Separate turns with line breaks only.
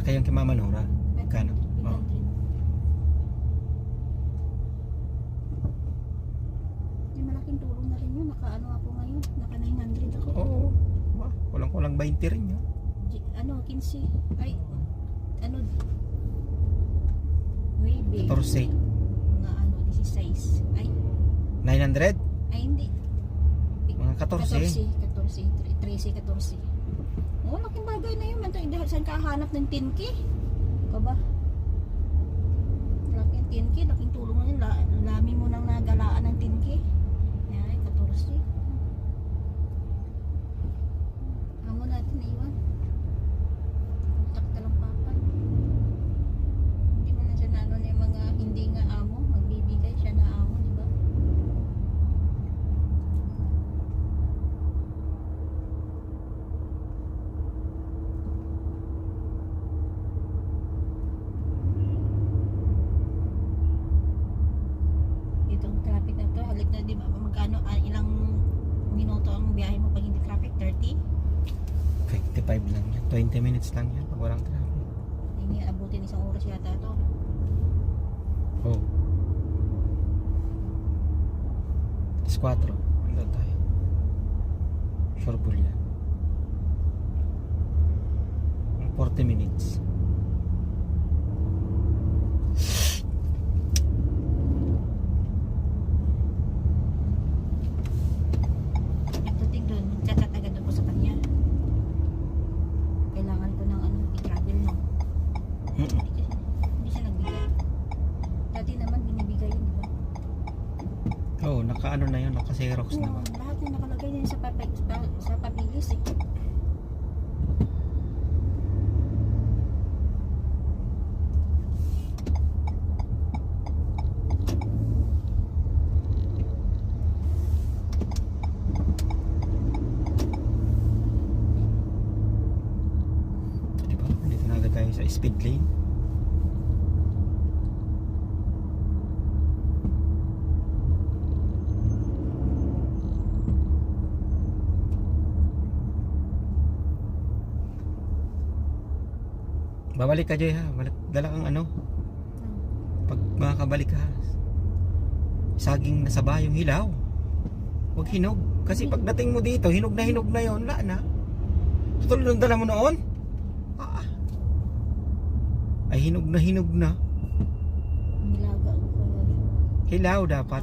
Saka yung kay Mama Nora. Kano? Oh.
May malaking tulong na rin yun. Naka ako ngayon. Naka 900 ako.
Oo. Kulang-kulang 20 rin yun.
15. Ay, Webe.
14.
Mga 16. Ay,
900?
ay hindi.
Mga 14.
13, 14. Oh, laking bagay na yun. Saan ka hanap ng 10K? Ikaw ba? Laking 10K, laking tulong na yun. Lami mo nang nagalaan ng 10K. Yan, 14. Amo natin na iwan. Kontak lang papa. Hindi mo na siya na yung mga hindi nga amo. Magbibigay siya na amo, di ba? Itong traffic na to, halik na di ba magkano, ilang minuto ang biyahe mo pag hindi traffic? 30?
55 lang yan. 20 minutes lang yan pag walang traffic.
Hindi abutin isang oras yata to.
Oh. 4. Ano tayo? Sureball yan. 40 minutes.
Ito tignan, chat agad ako sa kanya. Kailangan ko ng i-travel no. Hindi siya nagbigay. Dati naman binibigay yun, di ba?
Oh, naka-ano na yun, naka-xerox na ba?
Lahat na nakalagay din sa papilis eh.
Diba? Dito na agad tayo sa speed lane. Babalik ka, Joy, ha? Dala kang pag makakabalik ka, saging na saba yung hilaw. Huwag hinog. Kasi pagdating mo dito, hinog na yun. Wala na. Tuloy nung dala mo noon. Ay hinog na.
Nilaga ko.
Hilaw dapat.